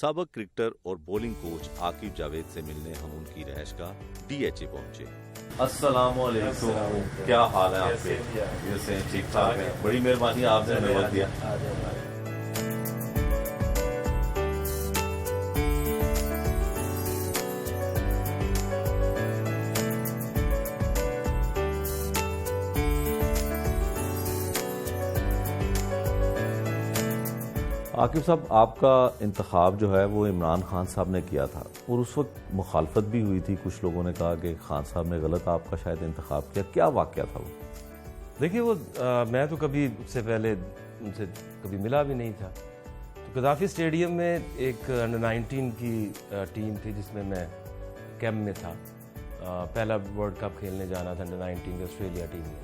साबक cricketer और bowling coach Aqib Javed से मिलने हम उनकी रहायश का DHA पहुंचे। अस्सलामुअलैकुम, क्या हाल है आपके? ये से ठीक ठाक है, बड़ी मेहरबानी आपने हमें वक्त दिया। आकिब साहब, आपका इंतखाब जो है वो इमरान खान साहब ने किया था और उस वक्त मुखालफत भी हुई थी। कुछ लोगों ने कहा कि खान साहब ने गलत आपका शायद इंतखाब किया। क्या वाक़या था वो? देखिए वो मैं तो कभी उससे पहले उनसे कभी मिला भी नहीं था। तो गद्दाफी स्टेडियम में एक अंडर-19 की टीम थी जिसमें मैं कैंप में था। पहला वर्ल्ड कप खेलने जाना था अंडर-19 की ऑस्ट्रेलिया टीम में।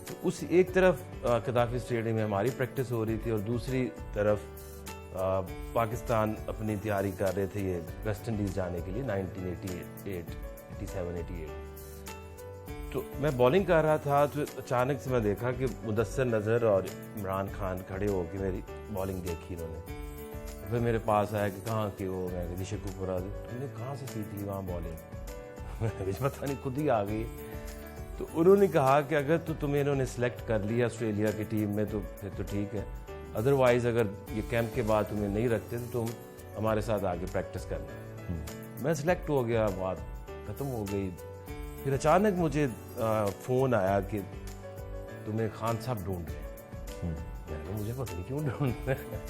तो उस एक तरफ गद्दाफी स्टेडियम में हमारी प्रैक्टिस हो रही थी और दूसरी तरफ पाकिस्तान अपनी तैयारी कर रहे थे ये वेस्ट इंडीज़ जाने के लिए 1987-88। तो मैं बॉलिंग कर रहा था तो अचानक से मैं देखा कि मुदस्सर नज़र और इमरान खान खड़े होकर मेरी बॉलिंग देखी इन्होंने। फिर मेरे पास आया कि कहाँ के हो? मैं कहा शेखुपुरा। तुमने कहाँ से सीखी वहाँ बॉलिंग? मुझे पता नहीं, खुद ही आ गई। तो उन्होंने कहा कि अगर तो तुम्हें इन्होंने सेलेक्ट कर लिया ऑस्ट्रेलिया की टीम में तो फिर तो ठीक है, अदरवाइज़ अगर ये कैंप के बाद तुम्हें नहीं रखते तो तुम हमारे साथ आगे प्रैक्टिस करना। मैं सिलेक्ट हो गया, बात ख़त्म हो गई। फिर अचानक मुझे फ़ोन आया कि तुम्हें खान साहब ढूंढ रहे हैं। मैंने मुझे पता नहीं क्यों ढूंढ रहे हैं।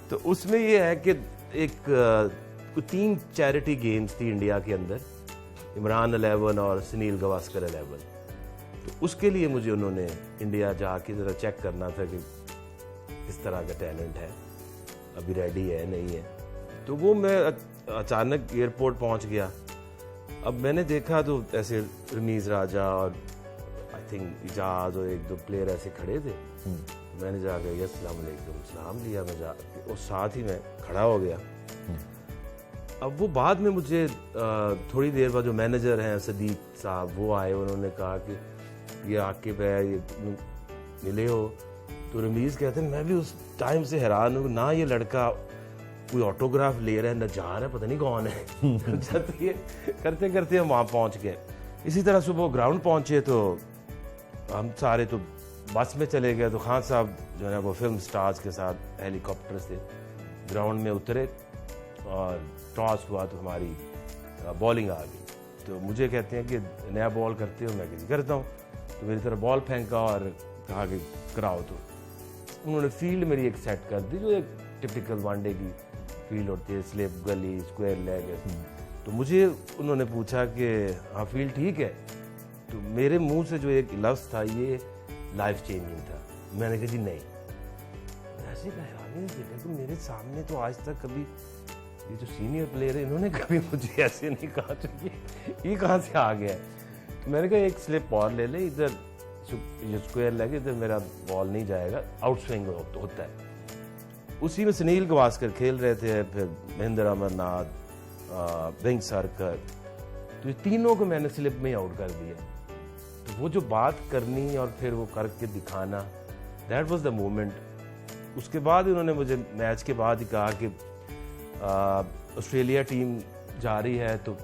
तो उसमें ये है कि एक 3 चैरिटी गेम्स थी इंडिया के अंदर, इमरान 11 और सुनील गावस्कर 11। तो उसके लिए मुझे उन्होंने इंडिया जाके ज़रा चेक करना था कि किस तरह का टैलेंट है, अभी रेडी है नहीं है। तो वो मैं अचानक एयरपोर्ट पहुंच गया। अब मैंने देखा तो ऐसे रमीज़ राजा और आई थिंक इजाज़ और 1-2 प्लेयर ऐसे खड़े थे। मैंने जाकर अस्सलाम वालेकुम सलाम लिया, मैं जाके और साथ ही मैं खड़ा हो गया। अब वो बाद में मुझे थोड़ी देर बाद जो मैनेजर हैं सदीक साहब वो आए, उन्होंने कहा कि ये आकिब है, ये मिले हो? तो रमीज़ कहते हैं मैं भी उस टाइम से हैरान हूँ, ना ये लड़का कोई ऑटोग्राफ ले रहा है ना जा रहा है, पता नहीं कौन है। ये करते करते हम वहाँ पहुँच गए। इसी तरह सुबह ग्राउंड पहुँचे तो हम सारे तो बस में चले गए। तो खान साहब जो है वो फिल्म स्टार्स के साथ हेलीकॉप्टर से ग्राउंड में उतरे और टॉस हुआ तो हमारी बॉलिंग आ गई। तो मुझे कहते हैं कि नया बॉल करते हो? मैं किसी करता हूँ। तो मेरी तरफ बॉल फेंका और कहा कि कराओ। तो उन्होंने फील्ड मेरी एक सेट कर दी, जो एक टिपिकल वनडे की फील्ड होती है, स्लिप गली स्क्वायर लेग। तो मुझे उन्होंने पूछा कि हाँ फील्ड ठीक है? तो मेरे मुंह से जो एक लफ्ज़ था ये लाइफ चेंजिंग था। मैंने कहा जी नहीं। ऐसे हैरानी देखा कि मेरे सामने तो आज तक कभी ये जो सीनियर प्लेयर है इन्होंने कभी मुझे ऐसे नहीं कहा, तो ये कहाँ से आ गया है? तो मैंने कहा एक स्लिप और ले ले, इधर ये स्क्वायर लगे, इधर मेरा बॉल नहीं जाएगा, आउट स्विंग होता है। उसी में सुनील गावस्कर खेल रहे थे, फिर महेंद्र अमरनाथ, विंग सरकर। तो ये तीनों को मैंने स्लिप में ही आउट कर दिया। तो वो जो बात करनी और फिर वो करके दिखाना, दैट वाज द मोमेंट। उसके बाद उन्होंने मुझे मैच के बाद ही कहा कि ऑस्ट्रेलिया टीम जा रही है तो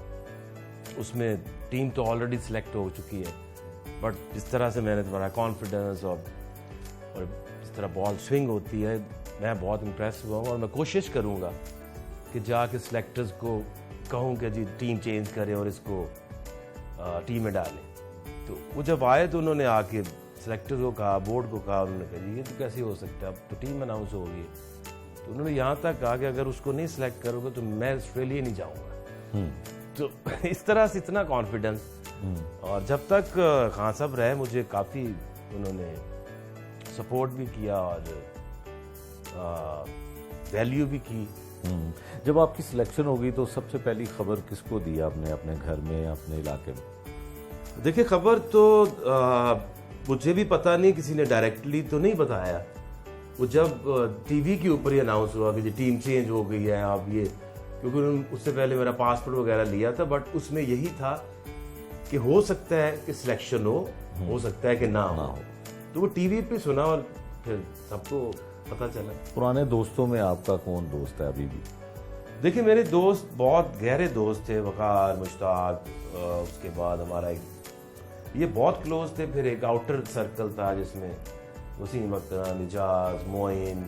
उसमें टीम तो ऑलरेडी सिलेक्ट हो चुकी है, बट जिस तरह से मैंने तुम्हारा कॉन्फिडेंस और जिस तरह बॉल स्विंग होती है, मैं बहुत इम्प्रेस हुआ हूँ और मैं कोशिश करूँगा कि जाके सिलेक्टर्स को कहूँ कि जी टीम चेंज करें और इसको टीम में डालें। तो वो जब आए तो उन्होंने आके सिलेक्टर्स को कहा, बोर्ड को कहा, उन्होंने कहा जी ये तो कैसे हो सकता है, अब तो टीम अनाउंस होगी। तो उन्होंने यहाँ तक कहा कि अगर उसको नहीं सिलेक्ट करोगे तो मैं ऑस्ट्रेलिया नहीं जाऊँगा। तो इस तरह से इतना कॉन्फिडेंस। और जब तक खान साहब रहे मुझे काफ़ी उन्होंने सपोर्ट भी किया और वैल्यू भी की। जब आपकी सिलेक्शन हो गई तो सबसे पहली खबर किसको दी आपने, अपने घर में, अपने इलाके में? देखिए खबर तो मुझे भी पता नहीं, किसी ने डायरेक्टली तो नहीं बताया। वो जब टीवी के ऊपर ही अनाउंस हुआ कि टीम चेंज हो गई है आप ये, क्योंकि उससे पहले मेरा पासपोर्ट वगैरह लिया था, बट उसमें यही था कि हो सकता है कि सिलेक्शन हो सकता है कि ना हो। तो वो टीवी पे सुना और फिर सबको पता चला। पुराने दोस्तों में आपका कौन दोस्त है अभी भी? دیکھیے میرے دوست بہت گہرے دوست تھے, وقار, مشتاق, اس کے بعد ہمارا ایک یہ بہت کلوز تھے. پھر ایک آؤٹر سرکل تھا جس میں وسیم اکرم, اجاز, معین,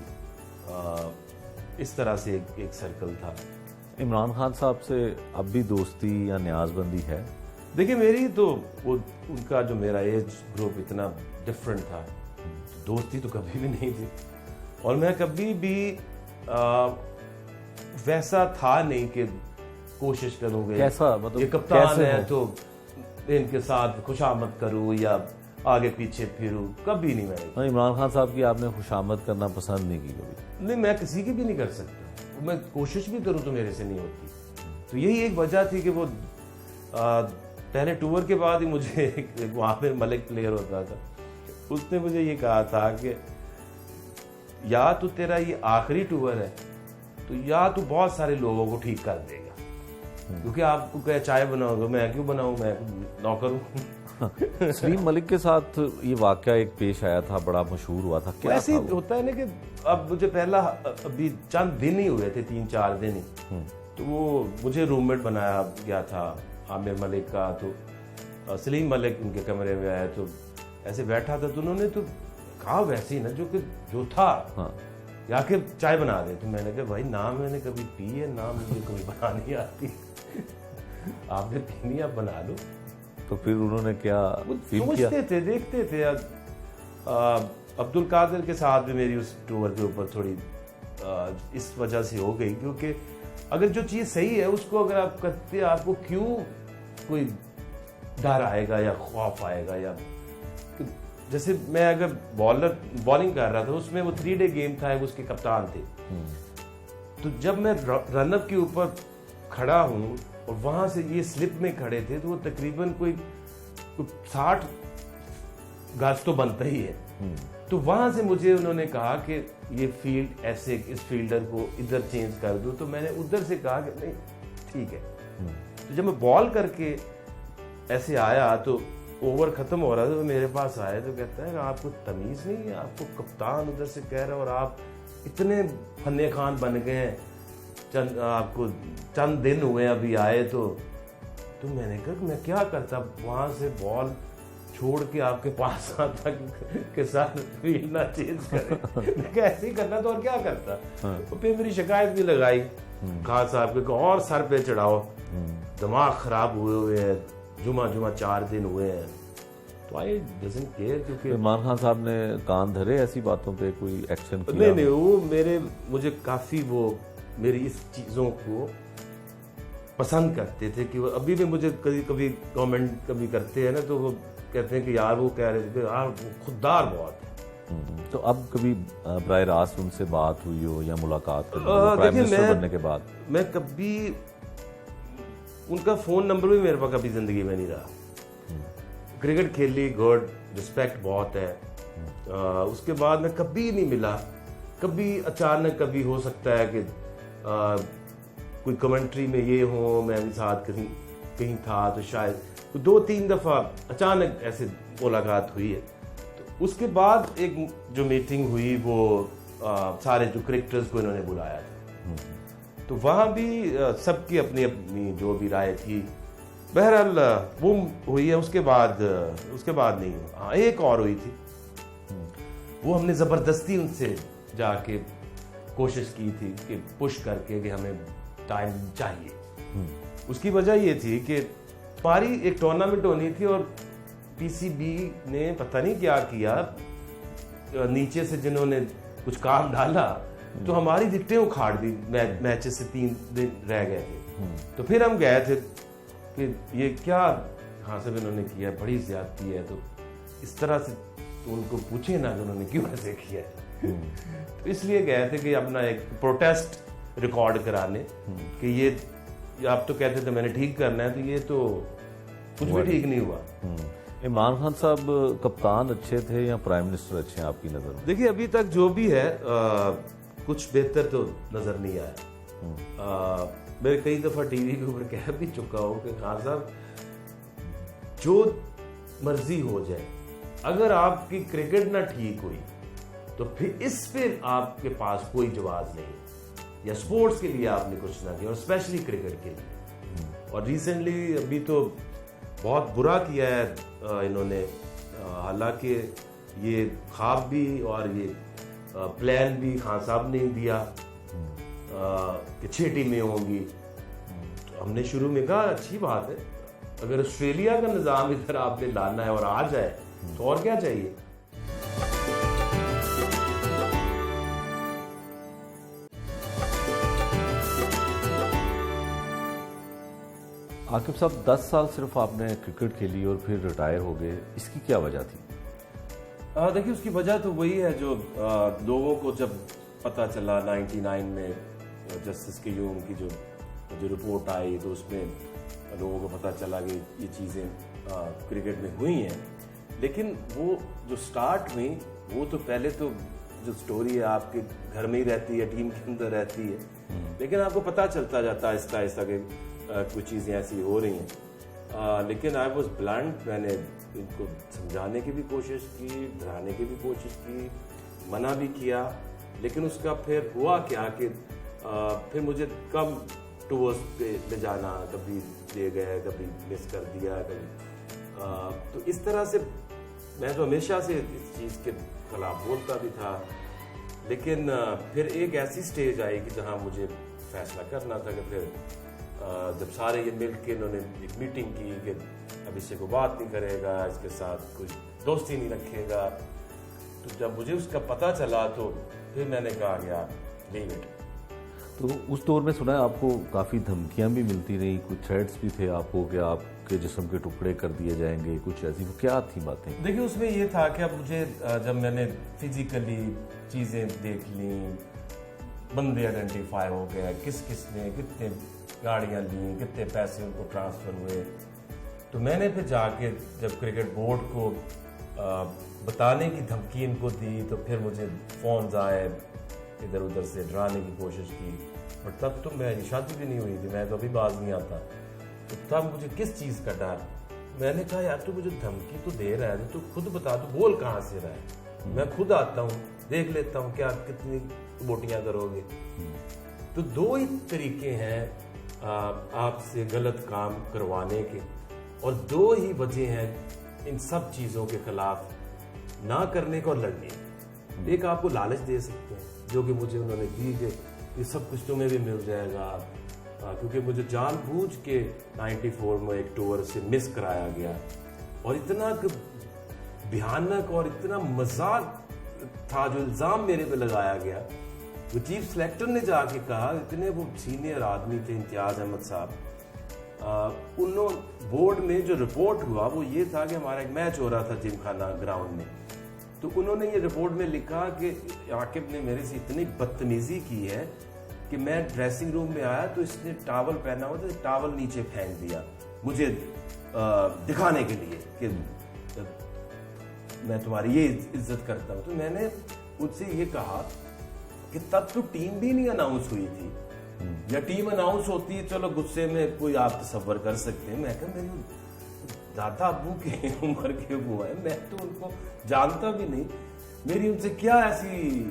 اس طرح سے ایک سرکل تھا. عمران خان صاحب سے اب بھی دوستی یا نیاز بندی ہے؟ دیکھیے میری تو وہ ان کا جو میرا ایج گروپ اتنا ڈفرینٹ تھا, دوستی تو کبھی بھی نہیں تھی. اور میں کبھی بھی ویسا تھا نہیں کہ کوشش کروں گے کیسا مطلب یہ کپتان ہے تو ان کے ساتھ خوشامد کروں یا آگے پیچھے پھروں, کبھی نہیں. میں عمران خان صاحب کی آپ نے خوشامد کرنا پسند نہیں کی کبھی؟ نہیں, میں کسی کی بھی نہیں کر سکتا. میں کوشش بھی کروں تو میرے سے نہیں ہوتی. تو یہی ایک وجہ تھی کہ وہ پہلے ٹور کے بعد ہی مجھے وہاں پہ ملک پلیئر ہوتا تھا, اس نے مجھے یہ کہا تھا کہ یا تو تیرا یہ آخری ٹور ہے تو یا تو بہت سارے لوگوں کو ٹھیک کر دے گا, کیونکہ آپ کو کہ چائے بناؤ گے, میں کیوں بناؤں, میں نوکر ہوں. سلیم ملک کے ساتھ یہ واقعہ ایک پیش آیا تھا, بڑا مشہور ہوا تھا, کیا ایسے ہوتا ہے نا کہ اب مجھے پہلا ابھی چند دن ہی ہوئے تھے, 3-4 دن ہی, تو وہ مجھے روم میٹ بنایا گیا تھا عامر ملک کا. تو سلیم ملک ان کے کمرے میں آئے تو ایسے بیٹھا تھا, تو انہوں نے تو کہا ویسے ہی نا جو تھا یا کہ چائے بنا دیں. تو میں نے کہا بھائی نہ میں نے کبھی پی ہے, نہ مجھے کبھی بنانی آتی, آپ نے پینی آپ بنا لو. تو پھر انہوں نے کیا سوچتے تھے, دیکھتے تھے. عبد القادر کے ساتھ بھی میری اس ٹور کے اوپر تھوڑی اس وجہ سے ہو گئی, کیونکہ اگر جو چیز صحیح ہے اس کو اگر آپ کرتے ہیں, آپ کو کیوں کوئی ڈر آئے گا یا خوف آئے گا. یا جیسے میں اگر بالنگ کر رہا تھا, اس میں وہ 3 ڈے گیم تھا, اس کے کپتان تھے. تو جب میں رن اپ کے اوپر کھڑا ہوں اور وہاں سے یہ سلپ میں کھڑے تھے, تو وہ تقریباً کوئی 60 گز تو بنتا ہی ہے. تو وہاں سے مجھے انہوں نے کہا کہ یہ فیلڈ ایسے, اس فیلڈر کو ادھر چینج کر دو. تو میں نے ادھر سے کہا کہ نہیں ٹھیک ہے. تو جب میں بال کر کے ایسے آیا تو اوور ختم ہو رہا تھا, تو میرے پاس آئے تو کہتا ہے کہ آپ کو تمیز نہیں ہے, آپ کو کپتان ادھر سے کہہ رہا ہے اور آپ اتنے فنے خان بن گئے ہیں, آپ کو چند دن ہوئے ابھی آئے. تو میں نے کہا کہ میں کیا کرتا, وہاں سے بال چھوڑ کے آپ کے پاس آتا کہ ساتھ فیلڈ نہ چینج کرے. میں کہا ایسے ہی کرنا تو اور کیا کرتا. تو پھر میری شکایت بھی لگائی خان صاحب کے, اور سر پہ چڑھاؤ, دماغ خراب ہوئے ہیں, جمعہ 4 دن ہوئے ہیں. تو آئی ڈزنٹ کیئر, کیونکہ عمران خان صاحب نے کان دھرے ایسی باتوں پہ, کوئی ایکشن کیا؟ نہیں, وہ مجھے کافی وہ میری اس چیزوں کو پسند کرتے تھے کہ وہ ابھی بھی مجھے کبھی کامنٹ کبھی کرتے ہیں نا, تو وہ کہتے ہیں کہ یار وہ کہہ رہے تھے کہ یار وہ خوددار بہت ہے. تو اب کبھی براہ راست ان سے بات ہوئی ہو یا ملاقات پرائم منسٹر بننے کے بعد؟ میں کبھی ان کا فون نمبر بھی میرے پاس کبھی زندگی میں نہیں رہا. کرکٹ کھیلی, گڈ, رسپیکٹ بہت ہے. اس کے بعد میں کبھی نہیں ملا. کبھی اچانک کبھی ہو سکتا ہے کہ کوئی کمنٹری میں یہ ہو, میں بھی ساتھ کہیں تھا, تو شاید 2-3 دفعہ اچانک ایسے ملاقات ہوئی ہے. تو اس کے بعد ایک جو میٹنگ ہوئی وہ سارے جو کرکٹرز کو انہوں نے بلایا تھا, تو وہاں بھی سب کی اپنی اپنی جو بھی رائے تھی. بہرحال وہ ہوئی ہے. اس کے بعد نہیں. ہاں ایک اور ہوئی تھی, وہ ہم نے زبردستی ان سے جا کے کوشش کی تھی کہ پش کر کے کہ ہمیں ٹائم چاہیے. اس کی وجہ یہ تھی کہ ہماری ایک ٹورنامنٹ ہونی تھی اور پی سی بی نے پتہ نہیں کیا نیچے سے جنہوں نے کچھ کام ڈالا, تو ہماری وکٹیں اکھاڑ دی. میچز سے 3 دن رہ گئے تھے. تو پھر ہم گئے تھے کہ یہ کیا کہاں سے انہوں نے کیا, بڑی زیادتی ہے. تو اس طرح سے تو ان کو پوچھیں نا کہ انہوں نے کیوں ایسے کیا ہے. تو اس لیے گئے تھے کہ اپنا ایک پروٹیسٹ ریکارڈ کرانے کہ یہ آپ تو کہتے تھے میں نے ٹھیک کرنا ہے, تو یہ تو کچھ بھی ٹھیک نہیں ہوا. عمران خان صاحب کپتان اچھے تھے یا پرائم منسٹر اچھے ہیں آپ کی نظر میں؟ دیکھیے ابھی تک جو بھی ہے کچھ بہتر تو نظر نہیں آیا. میں کئی دفعہ ٹی وی کے اوپر کہہ بھی چکا ہوں کہ خان صاحب جو مرضی ہو جائے, اگر آپ کی کرکٹ نہ ٹھیک ہوئی تو پھر اس پہ آپ کے پاس کوئی جواز نہیں. یا اسپورٹس کے لیے آپ نے کچھ نہ کیا, اور اسپیشلی کرکٹ کے لیے. اور ریسنٹلی ابھی تو بہت برا کیا ہے انہوں نے, حالانکہ یہ خواب بھی اور یہ پلان بھی خان صاحب نے دیا کہ 6 ٹیمیں ہوں گی. ہم نے شروع میں کہا اچھی بات ہے, اگر آسٹریلیا کا نظام ادھر آپ نے لانا ہے اور آ جائے تو اور کیا چاہیے. عاقب صاحب 10 سال صرف آپ نے کرکٹ کھیلی اور پھر ریٹائر ہو گئے, اس کی کیا وجہ تھی؟ دیکھیے اس کی وجہ تو وہی ہے جو لوگوں کو جب پتہ چلا 99 میں جسٹس کے یوم کی جو رپورٹ آئی تو اس میں لوگوں کو پتہ چلا کہ یہ چیزیں کرکٹ میں ہوئی ہیں. لیکن وہ جو سٹارٹ ہوئی وہ تو پہلے تو جو سٹوری ہے آپ کے گھر میں ہی رہتی ہے, ٹیم کے اندر رہتی ہے, لیکن آپ کو پتہ چلتا جاتا ہے آہستہ آہستہ کہ کچھ چیزیں ایسی ہو رہی ہیں. لیکن آئی واز بلائنڈ, میں نے ان کو سمجھانے کی بھی کوشش کی, ڈرانے کی بھی کوشش کی, منع بھی کیا, لیکن اس کا پھر ہوا کیا کہ پھر مجھے کم ٹورس پہ لے جانا, کبھی لے گئے, کبھی مس کر دیا, کبھی تو اس طرح سے میں تو ہمیشہ سے اس چیز کے خلاف بولتا بھی تھا. لیکن پھر ایک ایسی سٹیج آئی کہ جہاں مجھے فیصلہ کرنا تھا کہ پھر جب سارے یہ مل کے انہوں نے ایک میٹنگ کی کہ اب اس سے کوئی بات نہیں کرے گا, اس کے ساتھ کوئی دوستی نہیں رکھے گا, تو جب مجھے اس کا پتہ چلا تو پھر میں نے کہا گیا لیو اٹ. تو اس دور میں سنا ہے آپ کو کافی دھمکیاں بھی ملتی رہی, کچھ تھریٹس بھی تھے آپ کو کہ آپ کے جسم کے ٹکڑے کر دیے جائیں گے, کچھ ایسی, وہ کیا تھی باتیں؟ دیکھیے اس میں یہ تھا کہ اب مجھے جب میں نے فزیکلی چیزیں دیکھ لیں, بندے آئیڈینٹیفائی ہو گئے, کس کس نے کتنے گاڑیاں لیں, کتنے پیسے ان کو ٹرانسفر ہوئے, تو میں نے پھر جا کے جب کرکٹ بورڈ کو بتانے کی دھمکی ان کو دی تو پھر مجھے فونز آئے, ادھر ادھر سے ڈرانے کی کوشش کی. بٹ تب تو میں شادی بھی نہیں ہوئی تھی, میں تو ابھی باز نہیں آتا, تو تب مجھے کس چیز کا ڈر. میں نے کہا یار تو مجھے دھمکی تو دے رہا ہے, تو خود بتا, تو بول کہاں سے رہا ہے, میں خود آتا ہوں, دیکھ لیتا ہوں کیا کتنی بوٹیاں کرو گے. تو 2 ہی طریقے ہیں آپ سے غلط کام کروانے کے, اور 2 ہی وجہ ہیں ان سب چیزوں کے خلاف نہ کرنے کو اور لڑنے. ایک آپ کو لالچ دے سکتے ہیں جو کہ مجھے انہوں نے دی کہ یہ سب کچھ تمہیں بھی مل جائے گا, کیونکہ مجھے جان بوجھ کے 94 میں ایک ٹور سے مس کرایا گیا, اور اتنا بھیانک اور اتنا مذاق تھا جو الزام میرے پہ لگایا گیا. وہ چیف سلیکٹر نے جا کے کہا, اتنے وہ سینئر آدمی تھے امتیاز احمد صاحب, انہوں بورڈ میں جو رپورٹ ہوا وہ یہ تھا کہ ہمارا ایک میچ ہو رہا تھا جم خانہ گراؤنڈ میں, تو انہوں نے یہ رپورٹ میں لکھا کہ عاقب نے میرے سے اتنی بدتمیزی کی ہے کہ میں ڈریسنگ روم میں آیا تو اس نے ٹاول پہنا ہوا تھا, ٹاول نیچے پھینک دیا مجھے دکھانے کے لیے کہ میں تمہاری یہ عزت کرتا ہوں. تو میں نے ان سے یہ کہا کہ تب تو ٹیم بھی نہیں اناؤنس ہوئی تھی, یا ٹیم اناؤنس ہوتی ہے چلو غصے میں کوئی آپ تصور کر سکتے ہیں. میں کہا میری دادا ابو کے عمر کے وہ ہے, میں تو ان کو جانتا بھی نہیں, میری ان سے کیا ایسی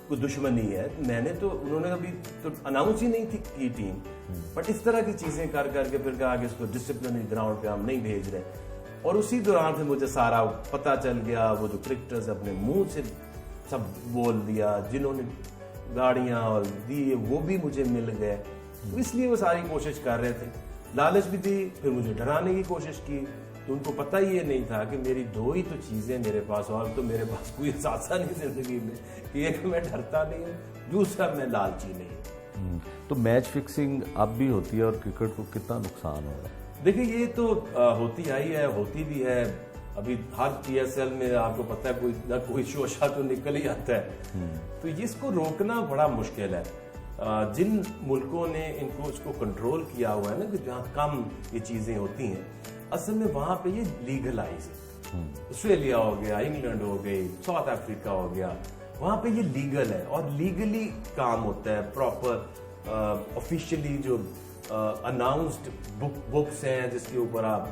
کوئی دشمنی ہے. میں نے تو, انہوں نے ابھی تو اناؤنس ہی نہیں تھی کی ٹیم, بٹ اس طرح کی چیزیں کر کر کے پھر کہا کہ اس کو ڈسپلنری گراؤنڈ پہ ہم نہیں بھیج رہے. اور اسی دوران سے مجھے سارا پتہ چل گیا, وہ جو کرکٹرز اپنے منہ سے سب بول دیا, جنہوں نے گاڑیاں اور دی وہ بھی مجھے مل گئے. اس لیے وہ ساری کوشش کر رہے تھے, لالچ بھی دی, پھر مجھے ڈرانے کی کوشش کی. تو ان کو پتہ یہ نہیں تھا کہ میری 2 ہی تو چیزیں میرے پاس, اور تو میرے پاس کوئی احساسہ نہیں زندگی میں, کہ ایک میں ڈرتا نہیں ہوں, دوسرا میں لالچی نہیں. تو میچ فکسنگ اب بھی ہوتی ہے, اور کرکٹ کو کتنا نقصان ہو رہا ہے؟ دیکھیں یہ تو ہوتی آئی ہے, ہوتی بھی ہے. ابھی ہر PSL میں آپ کو پتہ ہے کوئی نہ کوئی شوشہ تو نکل ہی آتا ہے, تو اس کو روکنا بڑا مشکل ہے. جن ملکوں نے ان کو اس کو کنٹرول کیا ہوا ہے نا, کہ جہاں کم یہ چیزیں ہوتی ہیں, اصل میں وہاں پہ یہ لیگلائز ہے. آسٹریلیا ہو گیا, انگلینڈ ہو گئی, ساؤتھ افریقہ ہو گیا, وہاں پہ یہ لیگل ہے اور لیگلی کام ہوتا ہے. پراپر آفیشلی جو اناؤنسڈ بکس ہیں جس کے اوپر آپ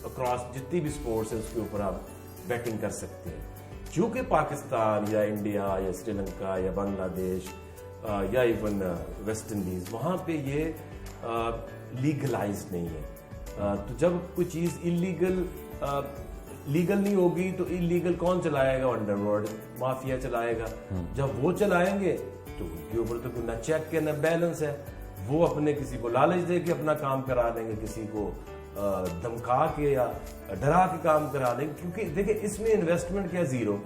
اکراس جتنی بھی سپورٹس ہیں اس کے اوپر آپ بیٹنگ کر سکتے ہیں. چونکہ پاکستان یا انڈیا یا سری لنکا یا بنگلہ دیش یا ایون ویسٹ انڈیز, وہاں پہ یہ لیگلائز نہیں ہے. تو جب کوئی چیز لیگل نہیں ہوگی تو انلیگل کون چلائے گا؟ انڈر ورلڈ مافیا چلائے گا. جب وہ چلائیں گے تو ان کے اوپر تو نہ چیک کے نہ بیلنس ہے, وہ اپنے کسی کو لالچ دے کے اپنا کام کرا دیں گے, کسی کو دھمکا کے یا ڈرا کے کام کرا دیں گے. کیونکہ دیکھیں اس میں انویسٹمنٹ کیا زیرو.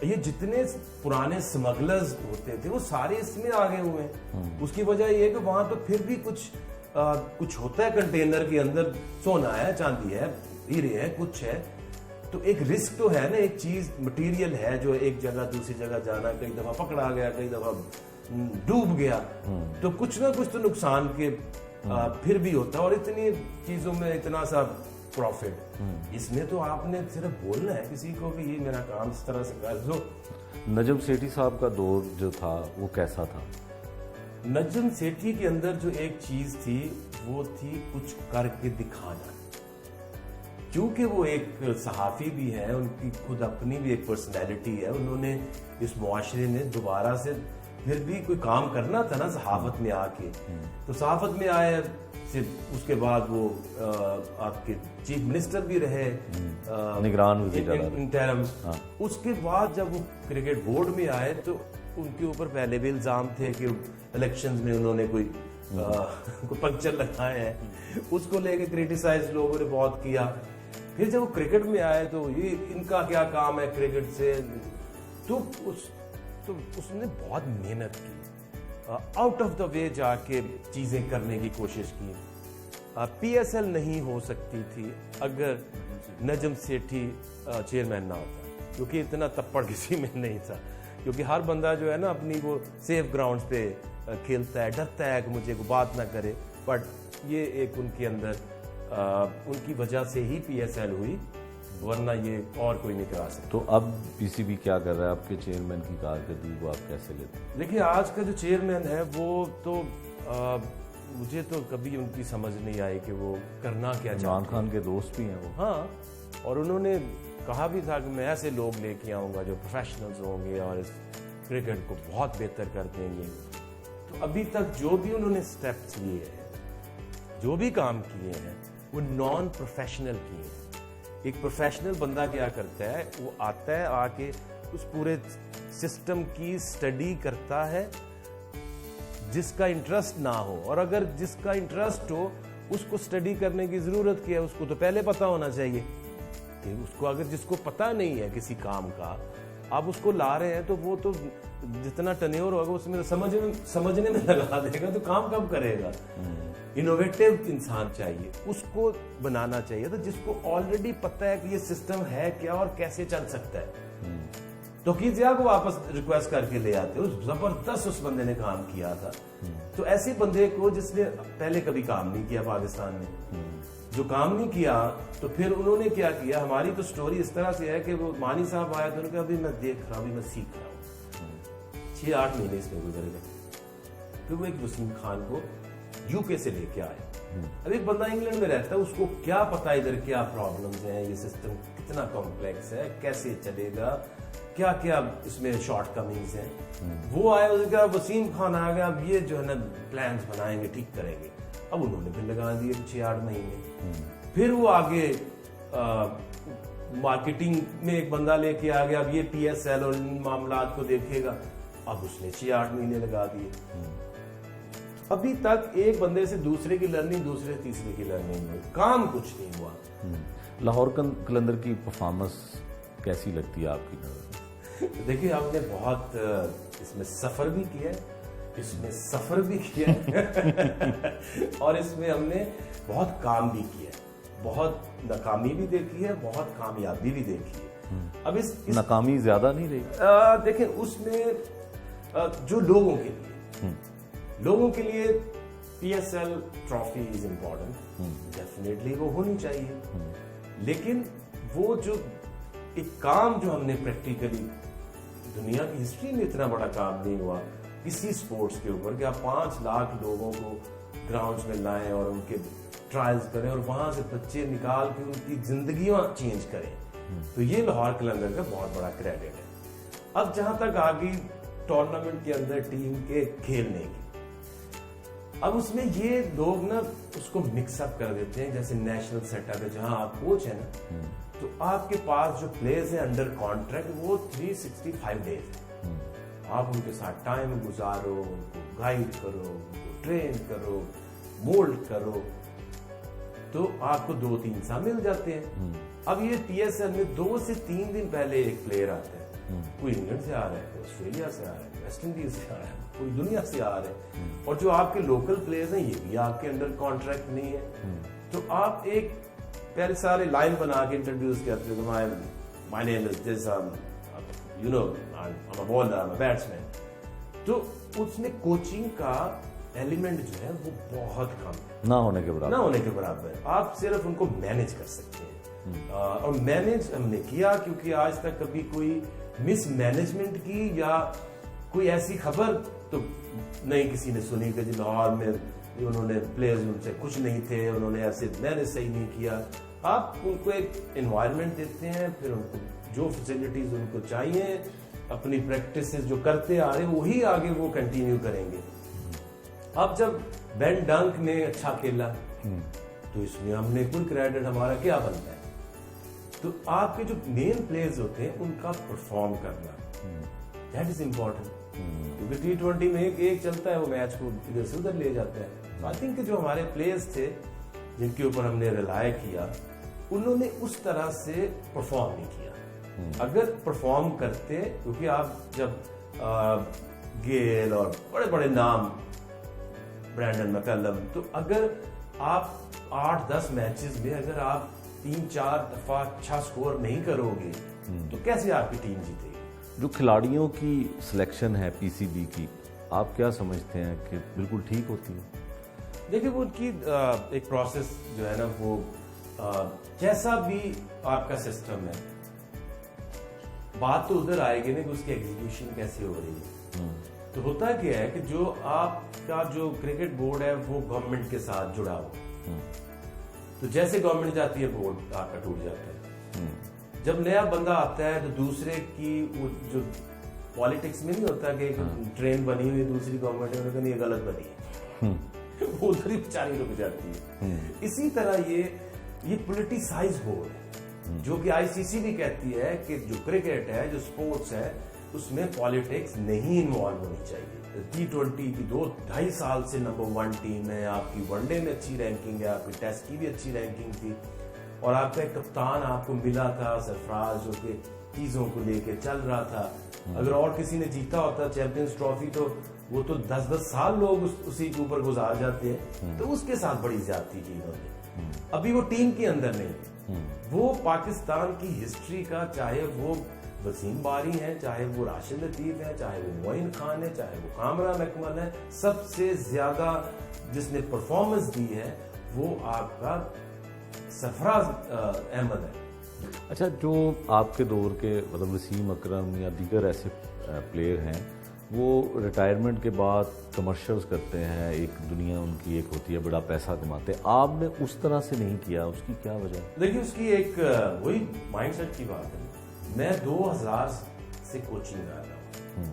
یہ جتنے پرانے سمگلرز ہوتے تھے وہ سارے اس میں آگے ہوئے ہیں. اس کی وجہ یہ ہے کہ وہاں تو پھر بھی کچھ ہوتا ہے کنٹینر کے اندر, سونا ہے, چاندی ہے, ہیرے ہے, کچھ ہے. تو ایک رسک تو ہے نا, ایک چیز مٹیریل ہے جو ایک جگہ دوسری جگہ جانا, کئی دفعہ پکڑا گیا, کئی دفعہ ڈوب گیا, تو کچھ نہ کچھ تو نقصان کے پھر بھی ہوتا ہے. اور اتنی چیزوں میں اتنا سا پروفٹ, اس میں تو آپ نے صرف بولنا ہے کسی کو کہ یہ میرا کام اس طرح سے کر دو. نجم سیٹھی صاحب کا دور جو تھا وہ کیسا تھا؟ نجم سیٹھی کے اندر جو ایک چیز تھی وہ تھی کچھ کر کے دکھانا. کیونکہ وہ ایک صحافی بھی ہے, ان کی خود اپنی بھی ایک پرسنالٹی ہے, انہوں نے اس معاشرے میں دوبارہ سے پھر بھی کوئی کام کرنا تھا نا صحافت میں آ کے. تو صحافت میں آئے, اس کے بعد وہ آپ کے چیف منسٹر بھی رہے, نگران وزیر انٹرم. اس کے بعد جب وہ کرکٹ بورڈ میں آئے تو ان کے اوپر پہلے بھی الزام تھے کہ الیکشنز میں انہوں نے کوئی پنکچر لگائے ہیں, اس کو لے کے کریٹیسائز لوگوں نے بہت کیا. پھر جب وہ کرکٹ میں آئے تو یہ ان کا کیا کام ہے کرکٹ سے, تو اس نے بہت محنت کی, آؤٹ آف دا وے جا کے چیزیں کرنے کی کوشش کی. پی ایس ایل نہیں ہو سکتی تھی اگر نجم سیٹھی چیئرمین نہ ہوتا, کیونکہ اتنا تپڑ کسی میں نہیں تھا. کیونکہ ہر بندہ جو ہے نا اپنی وہ سیف گراؤنڈز پہ کھیلتا ہے, ڈرتا ہے کہ مجھے کوئی بات نہ کرے. بٹ یہ ایک ان کے اندر ان کی وجہ سے ہی پی ایس ایل ہوئی, ورنہ یہ اور کوئی نہیں کرا سکتا. تو اب پی سی بی کیا کر رہا ہے؟ آپ کے چیئرمین کی کارکردگی کو آپ کیسے لیتے ہیں؟ دیکھیے آج کا جو چیئرمین ہے وہ تو مجھے تو کبھی ان کی سمجھ نہیں آئی کہ وہ کرنا کیا چاہتے ہیں. عمران خان کے دوست بھی ہیں وہ. ہاں, اور انہوں نے کہا بھی تھا کہ میں ایسے لوگ لے کے آؤں گا جو پروفیشنلز ہوں گے اور اس کرکٹ کو بہت بہتر کر دیں گے. تو ابھی تک جو بھی انہوں نے سٹیپس لیے ہیں, جو بھی کام کیے ہیں, وہ نان پروفیشنل کیے ہیں. ایک پروفیشنل بندہ کیا کرتا ہے, وہ آتا ہے, آ کے اس پورے سسٹم کی سٹڈی کرتا ہے جس کا انٹرسٹ نہ ہو, اور اگر جس کا انٹرسٹ ہو اس کو سٹڈی کرنے کی ضرورت کیا ہے, اس کو تو پہلے پتا ہونا چاہیے. کہ اس کو اگر جس کو پتا نہیں ہے کسی کام کا, آپ اس کو لا رہے ہیں تو وہ تو جتنا ٹنیور ہوگا اس میں سمجھنے میں لگا دے گا, تو کام کب کرے گا. انوویٹو انسان چاہیے, اس کو بنانا چاہیے تو جس کو آلریڈی پتا ہے کہ یہ سسٹم ہے کیا اور کیسے چل سکتا ہے. تو کیجیا کو واپس ریکویسٹ کر کے لے آتے, زبردست اس بندے نے کام کیا تھا. تو ایسے بندے کو جس نے پہلے کبھی کام نہیں کیا پاکستان میں, جو کام نہیں کیا, تو پھر انہوں نے کیا کیا. ہماری تو سٹوری اس طرح سے ہے کہ وہ مانی صاحب آیا تو انہوں نے کہا ابھی میں دیکھ رہا ہوں, ابھی میں سیکھ رہا ہوں. 6-8 مہینے اس میں گزر گئے. پھر وہ ایک وسیم خان کو یو کے سے لے کے آئے. اب ایک بندہ انگلینڈ میں رہتا ہے, اس کو کیا پتا ادھر کیا پرابلمز ہیں, یہ سسٹم کتنا کمپلیکس ہے, کیسے چلے گا, کیا کیا اس میں شارٹ کمنگز ہیں. وہ آیا, اس نے کہا وسیم خان آ گیا, اب یہ جو ہے نا پلانز بنائیں گے, ٹھیک کریں گے. اب انہوں نے پھر لگا دیے 6-8 مہینے. پھر وہ آگے مارکیٹنگ میں ایک بندہ لے کے آ گیا, اب یہ پی ایس ایل اور ان معاملات کو دیکھے گا. اب اس نے 6-8 مہینے لگا دیے. ابھی تک ایک بندے سے دوسرے کی لرننگ, دوسرے تیسرے کی لرننگ ہوئی, کام کچھ نہیں ہوا. لاہور قلندر کی پرفارمنس کیسی لگتی ہے آپ کی نظر؟ دیکھیے ہم نے بہت اس میں سفر بھی کیا ہے, اس میں سفر بھی کیا ہے اور اس میں ہم نے بہت کام بھی کیا ہے. بہت ناکامی بھی دیکھی ہے, بہت کامیابی بھی دیکھی ہے. اب اس ناکامی زیادہ نہیں رہی؟ دیکھیں اس میں جو لوگوں کے لیے P S L trophy is important, definitely وہ ہونی چاہیے. لیکن وہ جو ایک کام جو ہم نے پریکٹیکلی دنیا کی ہسٹری میں اتنا بڑا کام نہیں ہوا کسی سپورٹس کے اوپر کہ آپ 5 لاکھ لوگوں کو گراؤنڈز میں لائیں اور ان کے ٹرائلز کریں اور وہاں سے بچے نکال کے ان کی زندگیاں چینج کریں. تو یہ لاہور قلندر کا بہت بڑا کریڈٹ ہے. اب جہاں تک آگے टूर्नामेंट के अंदर टीम के खेलने की। अब उसमें ये लोग ना उसको मिक्सअप कर देते हैं, जैसे नेशनल सेटअप है जहां आप कोच है ना, तो आपके पास जो प्लेयर्स हैं अंडर कॉन्ट्रैक्ट वो 365 डेज है। आप उनके साथ टाइम गुजारो, उनको गाइड करो, उनको ट्रेन करो, मोल्ड करो, तो आपको 2-3 साल मिल जाते हैं। अब ये PSL में 2 से 3 दिन पहले एक प्लेयर आता है, कोई इंग्लैंड से आ रहा है, कोई ऑस्ट्रेलिया से आ रहा है, वेस्ट इंडीज से आ रहा है, कोई दुनिया से आ रहे हैं, और जो आपके लोकल प्लेयर्स हैं ये भी आपके अंडर कॉन्ट्रैक्ट नहीं है। तो आप एक पहले सारे लाइन बना के इंट्रोड्यूस करते हो, my name is this, you know I am a bowler, I am a batsman. तो उसमें कोचिंग का एलिमेंट जो है वो बहुत कम है, ना होने के बराबर है। आप सिर्फ उनको मैनेज कर सकते हैं, और मैनेज हमने किया क्योंकि आज तक कभी कोई मिस मैनेजमेंट की या कोई ऐसी खबर तो नहीं किसी ने सुनी कि जी लाहौर में उन्होंने प्लेयर्स उनसे खुश नहीं थे, उन्होंने ऐसे मैनेज सही नहीं किया। आप उनको एक एनवायरनमेंट देते हैं, फिर उनको जो फैसिलिटीज उनको चाहिए, अपनी प्रैक्टिसेस जो करते आ रहे वही आगे वो कंटिन्यू करेंगे। अब जब बेन डंक ने अच्छा खेला तो इसमें हमने कुल क्रेडिट हमारा क्या बनता है, तो आपके जो मेन प्लेयर्स होते हैं उनका परफॉर्म करना, दैट इज इम्पोर्टेंट। क्योंकि T20 में एक चलता है, वो मैच को इधर से उधर ले जाता है। आई थिंक जो हमारे प्लेयर्स थे जिनके ऊपर हमने रिलाय किया, उन्होंने उस तरह से परफॉर्म नहीं किया। अगर परफॉर्म करते, क्योंकि आप जब गेल और बड़े बड़े नाम, ब्रैंडन मैकलम, तो अगर आप 8-10 मैचेस में अगर आप 3-4 दफा अच्छा स्कोर नहीं करोगे तो कैसे आपकी टीम जीतेगी। जो खिलाड़ियों की सिलेक्शन है PCB की, आप क्या समझते हैं कि बिल्कुल ठीक होती है? देखिए वो उनकी एक प्रोसेस जो है ना, वो जैसा भी आपका सिस्टम है, बात तो उधर आएगी ना कि उसकी एग्जीक्यूशन कैसे हो रही है। तो होता क्या है कि जो आपका जो क्रिकेट बोर्ड है वो गवर्नमेंट के साथ जुड़ा हुआ, तो जैसे गवर्नमेंट जाती है बोर्ड आपका टूट जाता है। जब नया बंदा आता है तो दूसरे की वो जो पॉलिटिक्स में नहीं होता कि ट्रेन बनी हुई दूसरी गवर्नमेंट है, ये गलत बनी है, वो उधर ही बेचारी रुक जाती है। इसी तरह ये पोलिटिसाइज बोर्ड है, जो कि ICC भी कहती है कि जो क्रिकेट है, जो स्पोर्ट्स है, उसमें पॉलिटिक्स नहीं इन्वॉल्व होनी चाहिए। T20 की 2-2.5 साल से नंबर 1 टीम है, आपकी वनडे में अच्छी रैंकिंग है, आपकी टेस्ट की भी अच्छी रैंकिंग थी, और आपका एक कप्तान आपको मिला था सरफराज, जो कि चीजों को लेके चल रहा था। अगर और किसी ने जीता होता चैंपियंस ट्रॉफी तो वो तो 10-10 साल लोग उसी के ऊपर गुजार जाते हैं। तो उसके साथ बड़ी ज्यादती की इन्होंने। अभी वो टीम के अंदर नहीं है, वो पाकिस्तान की हिस्ट्री का, चाहे वो वसीम बारी है, चाहे वो राशिद लतीफ है, चाहे वो मोइन खान है, चाहे वो कामरान अकमल है, सबसे ज्यादा जिसने परफॉर्मेंस दी है वो आपका सरफराज अहमद है। अच्छा, जो आपके दौर के मतलब वसीम अकरम या दीगर ऐसे प्लेयर हैं, वो रिटायरमेंट के बाद कमर्शियल्स करते हैं, एक दुनिया उनकी एक होती है, बड़ा पैसा कमाते हैं। आपने उस तरह से नहीं किया, उसकी क्या वजह है? देखिए उसकी एक वही माइंडसेट की बात है। मैं 2000 से कोचिंग कर रहा हूँ।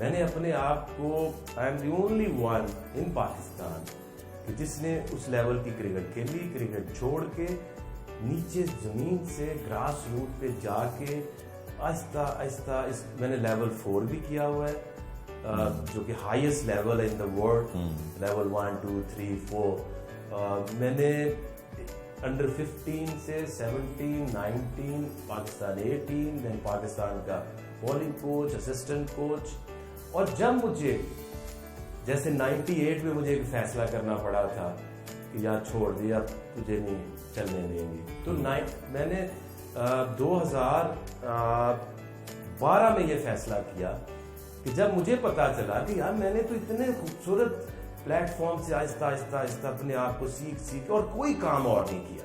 मैंने अपने आप को, I am the only one in Pakistan कि जिसने उस लेवल की क्रिकेट खेली, क्रिकेट छोड़ के नीचे जमीन से ग्रास रूट पे जाके आहिस्ता आहिस्ता मैंने लेवल 4 भी किया हुआ है, जो कि हाईएस्ट लेवल है इन द वर्ल्ड, लेवल 1, 2, 3, 4। मैंने अंडर 15 से 17, 19, पाकिस्तान 18, देन पाकिस्तान का बॉलिंग कोच, असिस्टेंट कोच। और जब मुझे जैसे 98 में मुझे एक फैसला करना पड़ा था कि यार छोड़ दिया, तुझे नहीं चलने देंगे, तो मैंने 2012 में ये फैसला किया कि जब मुझे पता चला कि यार मैंने तो इतने खूबसूरत प्लेटफॉर्म से आहिस्ता आहिस्ता आहिस्ता अपने आप को सीख और कोई काम और नहीं किया,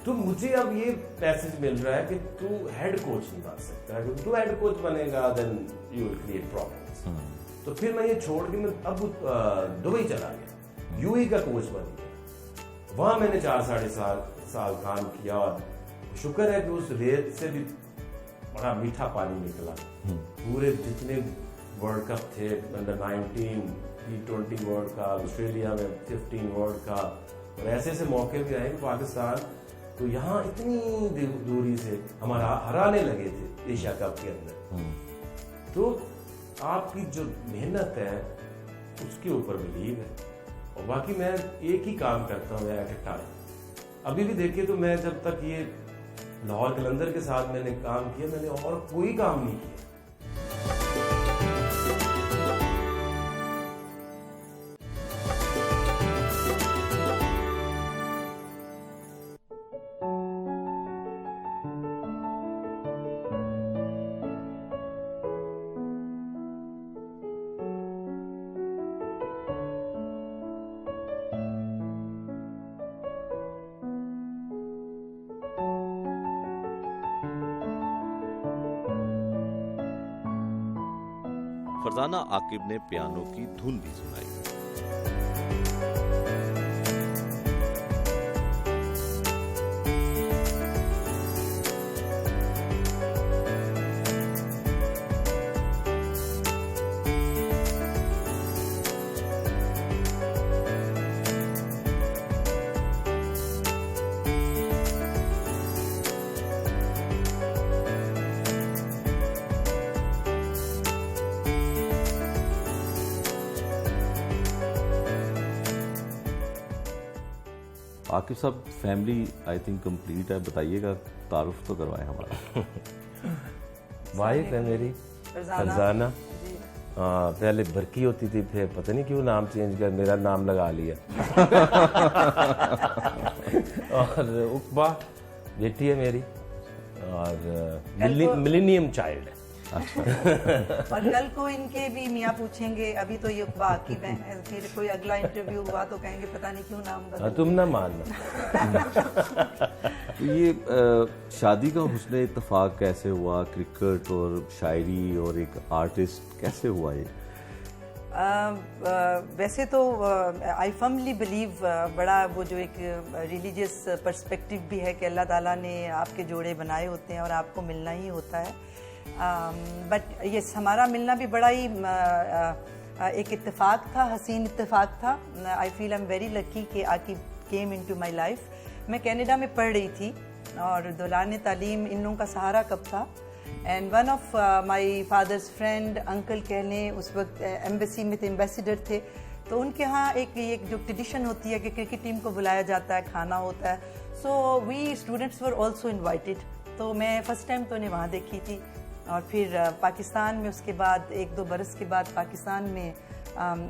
तो मुझे अब ये मैसेज मिल रहा है कि तू हेड कोच नहीं बन सकता, क्योंकि तू हेड कोच बनेगा then you will create problems. तो फिर मैं ये छोड़ के मैं अब दुबई चला गया, UAE का कोच बन गया। वहां मैंने 4 साढ़े साल काम किया, और शुक्र है कि उस रेत से भी बड़ा मीठा पानी निकला। पूरे जितने वर्ल्ड कप थे, under 19, T20 world cup, Australia में 15 वर्ल्ड कप, और ऐसे ऐसे मौके भी आए कि पाकिस्तान तो यहाँ इतनी दूरी से हमारा हराने लगे थे एशिया कप के अंदर। तो आपकी जो मेहनत है उसके ऊपर बिलीव है। और बाकी मैं एक ही काम करता हूँ एट ए टाइम। अभी भी देखिए तो मैं जब तक ये लाहौर कलंदर के साथ मैंने काम किया, मैंने और कोई काम नहीं किया। फरजाना आकिब ने पियानो की धुन भी सुनाई। आकिब साहब, फैमिली आई थिंक कंप्लीट है, बताइएगा, तारुफ तो करवाएं हमारा। वाइफ है मेरी फरजाना। पहले बरकी होती थी, फिर पता नहीं क्यों नाम चेंज कर मेरा नाम लगा लिया। और उकबा बेटी है मेरी, और मिलेनियम चाइल्ड है। अच्छा। और कल को इनके भी मियाँ पूछेंगे, अभी तो ये आकिब हैं, फिर कोई अगला इंटरव्यू हुआ तो कहेंगे पता नहीं क्यों नाम बदला। तुम ना मानना। तो ये शादी का हुस्न इत्तेफाक कैसे हुआ? क्रिकेट और शायरी और एक आर्टिस्ट कैसे हुआ ये? वैसे तो आई फर्मली बिलीव, बड़ा वो जो एक रिलीजियस पर्सपेक्टिव भी है कि अल्लाह ताला ने आपके जोड़े बनाए होते हैं और आपको मिलना ही होता है। बट ये हमारा मिलना भी बड़ा ही एक इत्तेफाक था, हसीन इत्तेफाक था। I feel I am very lucky कि Aqib came into my life. मैं कनाडा में पढ़ रही थी और दौरान तालीम इन लोगों का सहारा कब था। And one of my father's friend, uncle कह लें, उस वक्त एम्बेसी में थे, एम्बेसडर थे। तो उनके यहाँ एक जो ट्रेडिशन होती है कि क्रिकेट टीम को बुलाया जाता है, खाना होता है। So we students were also invited. तो मैं फर्स्ट टाइम तो उन्हें वहाँ देखी थी, और फिर पाकिस्तान में उसके बाद 1-2 बरस के बाद पाकिस्तान में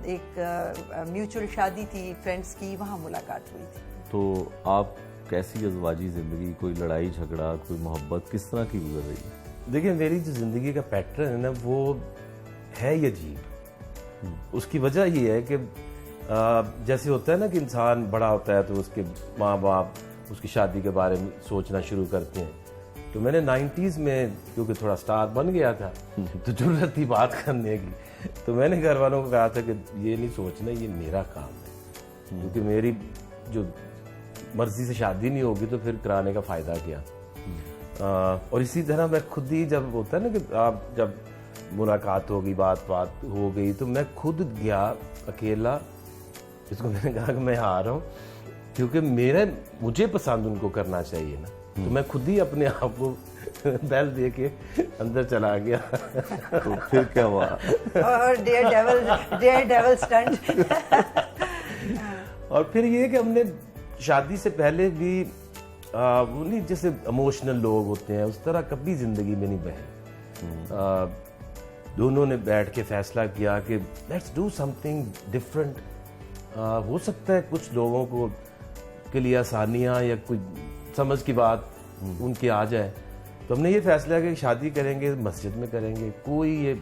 एक म्यूचुअल शादी थी फ्रेंड्स की, वहाँ मुलाकात हुई थी। तो आप कैसी अज़वाजी ज़िंदगी, कोई लड़ाई झगड़ा, कोई मोहब्बत किस तरह की गुजर रही है? देखिए, मेरी जो ज़िंदगी का पैटर्न है ना, वो है ये अजीब। उसकी वजह ये है कि जैसे होता है ना कि इंसान बड़ा होता है तो उसके माँ बाप उसकी शादी के बारे में सोचना शुरू करते हैं। तो मैंने 90s में क्योंकि थोड़ा स्टार बन गया था तो जरूरत थी बात करने की, तो मैंने घर वालों को कहा था कि ये नहीं सोचना, ये मेरा काम है, क्योंकि मेरी जो मर्जी से शादी नहीं होगी तो फिर कराने का फ़ायदा क्या। और इसी तरह मैं खुद ही, जब होता है ना कि आप जब मुलाकात होगी, बात हो गई, तो मैं खुद गया अकेला। इसको मैंने कहा कि मैं आ रहा हूँ, क्योंकि मुझे पसंद उनको करना चाहिए ना। तो मैं खुद ही अपने आप को बैल दे के अंदर चला गया। तो फिर क्या हुआ? और डेयर डेविल स्टंट। और फिर ये कि हमने शादी से पहले भी वो नहीं, जैसे इमोशनल लोग होते हैं उस तरह कभी जिंदगी में नहीं बहे। दोनों ने बैठ के फैसला किया कि लेट्स डू समथिंग डिफरेंट। हो सकता है कुछ लोगों को के लिए आसानियाँ या कोई समझ की बात उनकी आ जाए, तो हमने ये फैसला किया कि शादी करेंगे मस्जिद में करेंगे, कोई ये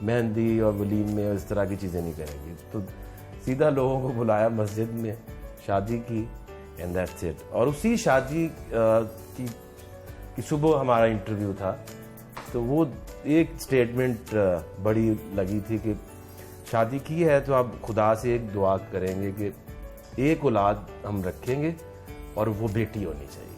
मेहंदी और वलीम में इस तरह की चीज़ें नहीं करेंगे। तो सीधा लोगों को बुलाया मस्जिद में, शादी की, एंड दैट्स इट। और उसी शादी की सुबह हमारा इंटरव्यू था, तो वो एक स्टेटमेंट बड़ी लगी थी कि शादी की है तो आप खुदा से एक दुआ करेंगे कि एक औलाद हम रखेंगे और वो बेटी होनी चाहिए।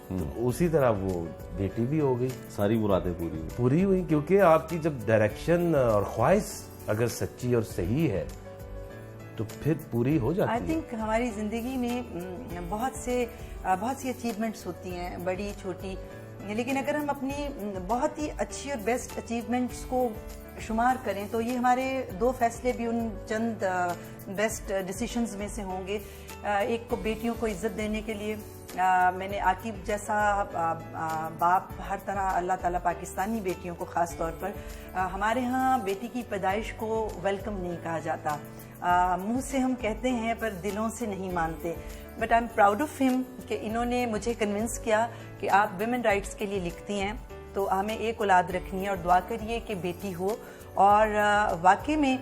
तो उसी तरह वो बेटी भी हो गई, सारी मुरादें पूरी हुई, क्योंकि आपकी जब डायरेक्शन और ख्वाहिश अगर सच्ची और सही है तो फिर पूरी हो जाती है। आई थिंक हमारी ज़िंदगी में बहुत सी अचीवमेंट्स होती हैं, बड़ी छोटी, लेकिन अगर हम अपनी बहुत ही अच्छी और बेस्ट अचीवमेंट्स को शुमार करें तो ये हमारे 2 फैसले भी उन चंद बेस्ट डिसीशंस में से होंगे। एक को बेटियों को इज़्ज़त देने के लिए मैंने आकिब जैसा बाप, हर तरह अल्लाह ताला पाकिस्तानी बेटियों को ख़ास तौर पर, हमारे यहाँ बेटी की पैदाइश को वेलकम नहीं कहा जाता, मुंह से हम कहते हैं पर दिलों से नहीं मानते। But I am proud of him कि इन्होंने मुझे कन्विंस किया कि आप विमेन राइट्स के लिए लिखती हैं तो हमें एक औलाद रखनी है और दुआ करिए कि बेटी हो। और वाकई में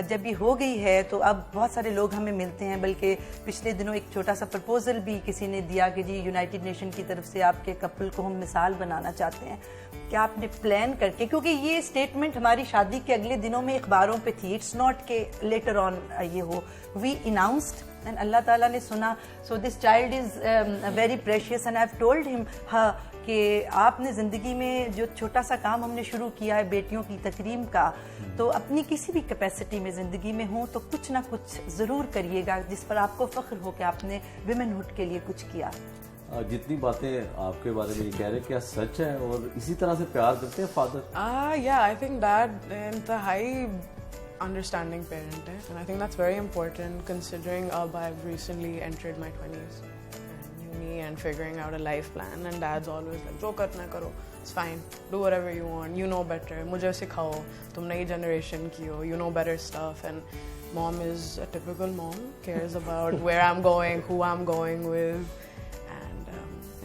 जब ये हो गई है तो अब बहुत सारे लोग हमें मिलते हैं, बल्कि पिछले दिनों एक छोटा सा प्रपोजल भी किसी ने दिया कि जी यूनाइटेड नेशन की तरफ से आपके कपल को हम मिसाल बनाना चाहते हैं कि आपने प्लान करके, क्योंकि ये स्टेटमेंट हमारी शादी के अगले दिनों में अखबारों पे थी, इट्स नॉट के लेटर ऑन ये हो, वी अनाउंस्ड एंड अल्लाह ताला ने सुना। So this child is very precious and I have told him कि आपने ज़िंदगी में जो छोटा सा काम हमने शुरू किया है बेटियों की तकरीम का, तो अपनी किसी भी कैपेसिटी में ज़िंदगी में हो तो कुछ ना कुछ ज़रूर करिएगा जिस पर आपको फ़ख्र हो कि आपने विमेनहुड के लिए कुछ किया। जितनी बातें आपके बारे में ये कह रहे हैं क्या सच है और इसी तरह से प्यार करते हैं father? Yeah, I think dad इंतहाई understanding parent है, and I think that's very important considering I've recently entered my 20s and uni and figuring out a life plan, and dad's always like जो करना है करो, it's fine, do whatever you want, you know better, मुझे सिखाओ, तुम नई generation की हो, you know better stuff, and mom is a typical mom, cares about where I'm going, who I'm going with, and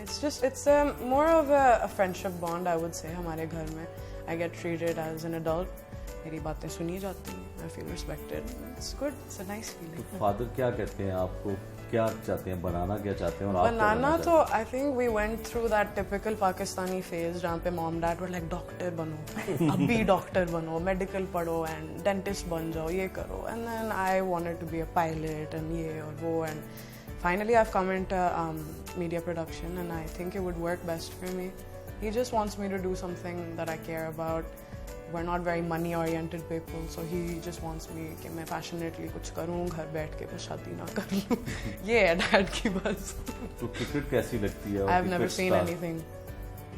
it's more of a friendship bond I would say हमारे घर में। I get treated as an adult, मेरी बातें सुनी जाती हैं, I feel respected, it's good, it's a nice feeling। तो father क्या कहते हैं आपको, क्या चाहते हैं, बनाना क्या चाहते हैं और आप बनाना तो I think we went through that typical Pakistani phase जहाँ पे mom dad were like doctor बनो, अब भी डॉक्टर बनो, मेडिकल पढ़ो and डेंटिस्ट बन जाओ, ये करो, and then I wanted to be a pilot and ये और वो, and finally I've come into media production and I think it would work best for me। He just wants me to do something that I care about। We're not very money oriented people, so he just wants me कि मैं passionately कुछ करूँ, घर बैठ के बस शादी ना कर लूँ, ये है डैड की बस। तो क्रिकेट कैसी लगती है? I've never seen anything,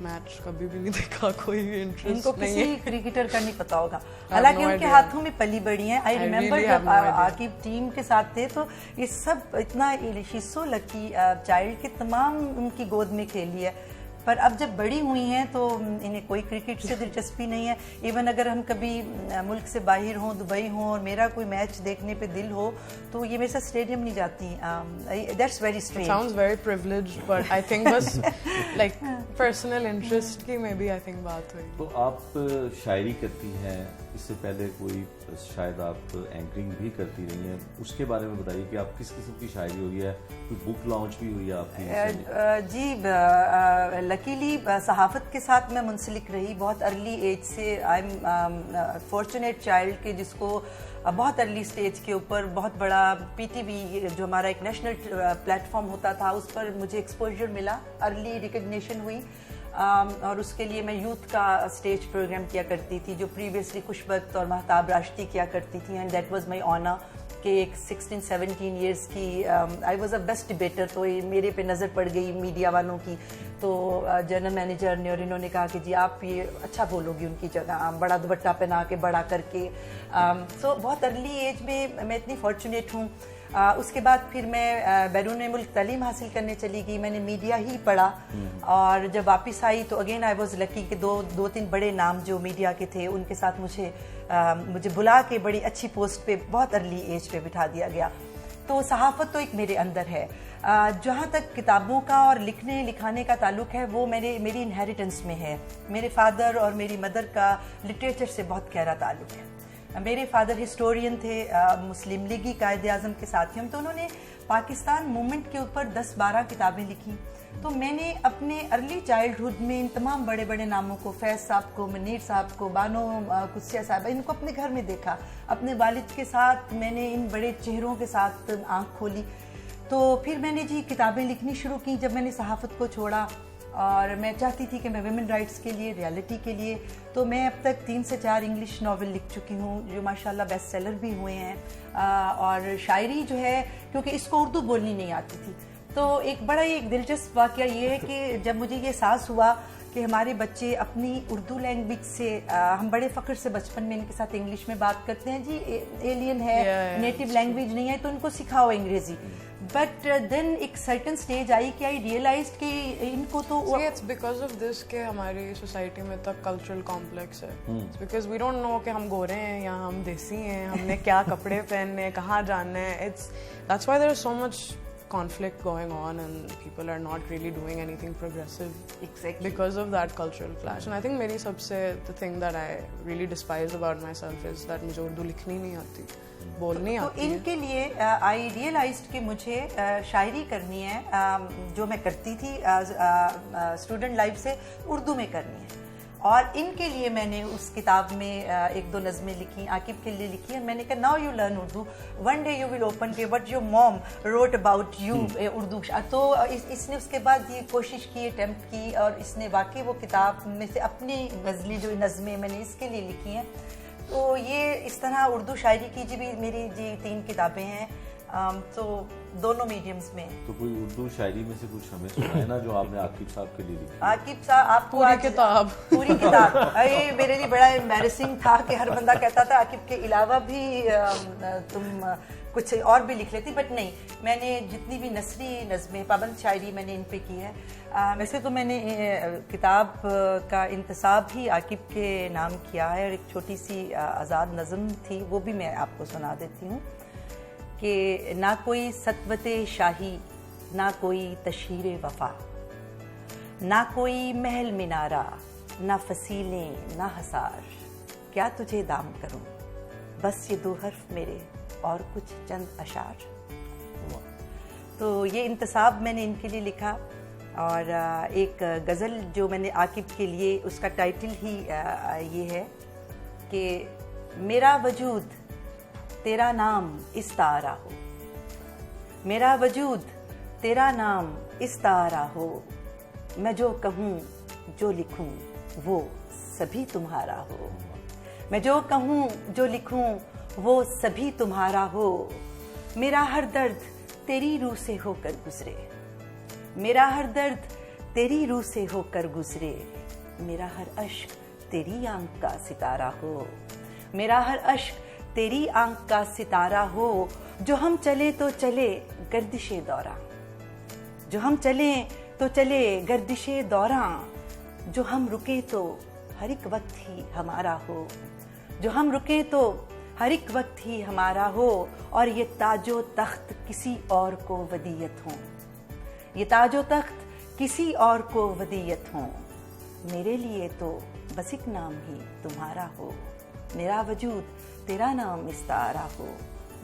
match कभी भी नहीं देखा, कोई इंटरेस्ट नहीं है। इनको किसी क्रिकेटर का नहीं पता होगा, हालांकि उनके हाथों में पली बड़ी हैं। आई रिमेम्बर जब आकिब टीम के साथ थे तो ये सब इतना शीज सो लकी चाइल्ड के तमाम उनकी गोद में खेली है, पर अब जब बड़ी हुई हैं तो इन्हें कोई क्रिकेट से दिलचस्पी नहीं है। इवन अगर हम कभी मुल्क से बाहर हों, दुबई हों और मेरा कोई मैच देखने पे दिल हो तो ये मेरे साथ स्टेडियम नहीं जाती। That's very strange. Sounds very privileged but I think बस लाइक पर्सनल इंटरेस्ट की मे बी आई थिंक बात हुई। तो आप शायरी करती हैं, इससे पहले कोई शायद आप एंकरिंग भी करती रही हैं, उसके बारे में बताइए कि आप किस किस्म की शायरी हुई है, कोई बुक लॉन्च भी हुई है आपकी? जी लकीली सहाफ़त के साथ मैं मुंसलिक रही बहुत अर्ली एज से। आई एम फॉर्चुनेट चाइल्ड के जिसको बहुत अर्ली स्टेज के ऊपर बहुत बड़ा PTV जो हमारा एक नेशनल प्लेटफॉर्म होता था उस पर मुझे एक्सपोजर मिला, अर्ली रिकग्निशन हुई, और उसके लिए मैं यूथ का स्टेज प्रोग्राम किया करती थी जो प्रीवियसली खुशबत और महताब राश्ती किया करती थी, and that was my honour कि एक 16-17 इयर्स की I was a best debater, तो ये मेरे पे नज़र पड़ गई मीडिया वालों की, तो जनरल मैनेजर ने और इन्होंने कहा कि जी आप ये अच्छा बोलोगी उनकी जगह, बड़ा दुपट्टा पहना के बड़ा करके। सो बहुत अर्ली एज में मैं इतनी फॉर्चुनेट हूँ। उसके बाद फिर मैं बैरून मुल्क तालीम हासिल करने चली गई, मैंने मीडिया ही पढ़ा, और जब वापस आई तो अगेन आई वाज लकी कि दो तीन बड़े नाम जो मीडिया के थे उनके साथ मुझे बुला के बड़ी अच्छी पोस्ट पे बहुत अर्ली एज पे बिठा दिया गया। तो सहाफ़त तो एक मेरे अंदर है। जहाँ तक किताबों का और लिखने लिखाने का ताल्लुक है वो मेरी इनहेरिटेंस में है। मेरे फादर और मेरी मदर का लिटरेचर से बहुत गहरा ताल्लुक है। मेरे फादर हिस्टोरियन थे, मुस्लिम लीगी कायदे आज़म के साथी हम, तो उन्होंने पाकिस्तान मूवमेंट के ऊपर 10-12 किताबें लिखी। तो मैंने अपने अर्ली चाइल्डहुड में इन तमाम बड़े बड़े नामों को, फैज़ साहब को, मुनीर साहब को, बानो कुस्सिया साहब, इनको अपने घर में देखा। अपने वालिद के साथ मैंने इन बड़े चेहरों के साथ आँख खोली। तो फिर मैंने जी किताबें लिखनी शुरू की जब मैंने सहाफ़त को छोड़ा, और मैं चाहती थी कि मैं वुमेन राइट्स के लिए, रियलिटी के लिए, तो मैं अब तक 3 से 4 इंग्लिश नावल लिख चुकी हूँ जो माशाल्लाह बेस्ट सेलर भी हुए हैं। और शायरी जो है, क्योंकि इसको उर्दू बोलनी नहीं आती थी, तो एक बड़ा ही एक दिलचस्प वाक़या ये है कि जब मुझे ये एहसास हुआ कि हमारे बच्चे अपनी उर्दू लैंग्वेज से, हम बड़े फ़ख्र से बचपन में इनके साथ इंग्लिश में बात करते हैं, जी एलियन है, नेटिव लैंग्वेज नहीं है तो इनको सिखाओ अंग्रेज़ी। बट देन एक सर्टन स्टेज आई कि आई रियलाइज्ड कि इनको तो इट्स बिकॉज ऑफ दिस कि हमारी सोसाइटी में तक कल्चरल कॉम्प्लेक्स है, बिकॉज वी डोंट नो कि हम गोरे हैं या हम देसी हैं, हमने क्या कपड़े पहनने हैं, कहाँ जाना है। It's that's why there is so much conflict going on and people are not really doing anything progressive exactly because of that cultural clash. And I think मेरी सबसे the thing that I really despise about myself is that मुझे उर्दू लिखनी नहीं आती, बोलनी आती है। तो इनके लिए आई रियलाइज्ड कि मुझे शायरी करनी है, जो मैं करती थी स्टूडेंट लाइफ से, उर्दू में करनी है। और इनके लिए मैंने उस किताब में 1-2 नज़में लिखी, आकिब के लिए लिखी, और मैंने कहा now you learn Urdu, one day you will open के what your mom wrote about you Urdu. तो इसने उसके बाद ये कोशिश की, अटेम्प्ट की, और इसने वाकई वो किताब में से अपनी गज़लें जो नज़में मैंने इसके लिए लिखी हैं। तो ये इस तरह उर्दू शायरी की जी भी मेरी जी 3 किताबें हैं, तो दोनों मीडियम्स में। तो कोई उर्दू शायरी में से कुछ हमें सुनाए ना जो आपने आकिब साहब के लिए लिखी। आकिब साहब आपको पूरी किताब पूरी किताब अरे मेरे लिए बड़ा एम्बैरेसिंग था कि हर बंदा कहता था आकिब के अलावा भी तुम कुछ और भी लिख लेती, बट नहीं, मैंने जितनी भी नसरी नज़में, पाबंद शायरी मैंने इन पे की है। वैसे तो मैंने किताब का इंतसाब ही आकिब के नाम किया है, और एक छोटी सी आज़ाद नज़म थी, वो भी मैं आपको सुना देती हूँ कि ना कोई सतवते शाही, ना कोई तशहीर वफा, ना कोई महल मिनारा, ना फसीलें ना हसार, क्या तुझे दाम करूं, बस ये 2 हर्फ मेरे और कुछ चंद अशार। तो ये इंतसाब मैंने इनके लिए लिखा। और एक गज़ल जो मैंने आकिब के लिए, उसका टाइटल ही ये है कि मेरा वजूद तेरा नाम इस्तारा हो, मेरा वजूद तेरा नाम इस्तारा हो, मैं जो कहूँ जो लिखूँ वो सभी तुम्हारा हो, मैं जो कहूँ जो लिखूँ वो सभी तुम्हारा हो, मेरा हर दर्द तेरी रूह से होकर गुजरे, मेरा हर दर्द तेरी रूह से होकर गुजरे, मेरा हर अश्क तेरी आंख का सितारा हो, मेरा हर अश्क तेरी आंख का सितारा हो, जो हम चले तो चले गर्दिशे दौरां, जो हम चले तो चले गर्दिशे दौरां, जो हम रुके तो हर एक वक्त ही हमारा हो, जो हम रुके तो हर एक वक्त ही हमारा हो, और ये ताजो तख्त किसी और को वदीयत हो, ये ताजो तख्त किसी और को वदीयत हो, मेरे लिए तो बस एक नाम ही तुम्हारा हो, मेरा वजूद तेरा नाम इस्तारा हो,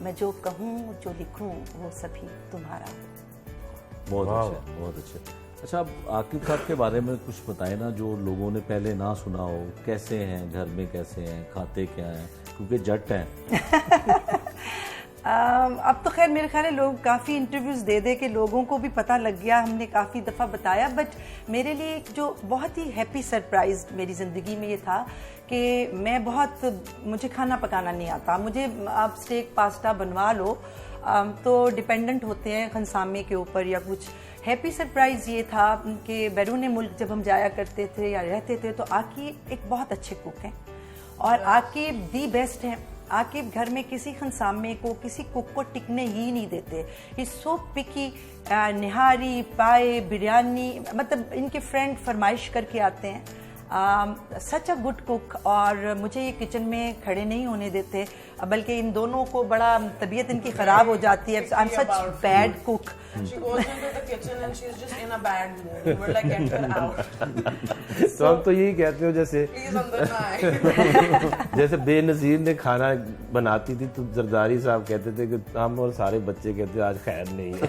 मैं जो कहूँ जो लिखूँ वो सभी तुम्हारा हो। बहुत अच्छा, बहुत अच्छा। अच्छा, आप आकिब साहब के बारे में कुछ बताएं ना, जो लोगों ने पहले ना सुना हो। कैसे हैं, घर में कैसे हैं, खाते क्या हैं, क्योंकि जट हैं। अब तो खैर मेरे ख्याल है लोग काफ़ी इंटरव्यूज़ दे दे के लोगों को भी पता लग गया, हमने काफ़ी दफ़ा बताया। बट मेरे लिए एक जो बहुत ही हैप्पी सरप्राइज मेरी ज़िंदगी में ये था कि मुझे खाना पकाना नहीं आता, मुझे आप स्टेक पास्ता बनवा लो तो डिपेंडेंट होते हैं खनसामे के ऊपर या कुछ। हैप्पी सरप्राइज़ ये था कि बैरून मुल्क जब हम जाया करते थे या रहते थे तो आकिब एक बहुत अच्छे कुक हैं, और आकिब दी बेस्ट हैं। आकिब घर में किसी खनसामे को, किसी कुक को टिकने ही नहीं देते। इज सो पिकी, निहारी, पाए, बिरयानी, मतलब इनके फ्रेंड फरमाइश करके आते हैं, सच अ गुड कुक, और मुझे ये किचन में खड़े नहीं होने देते, बल्कि इन दोनों को बड़ा तबीयत इनकी ख़राब हो जाती है। I am such bad cook. She goes into the kitchen and she's just in a bad mood. We're like, get her out. तो हम तो यही कहते हो जैसे Please अंदर ना आए। जैसे बेनज़ीर ने खाना बनाती थी तो जरदारी साहब कहते थे कि हम और सारे बच्चे कहते आज खैर नहीं है।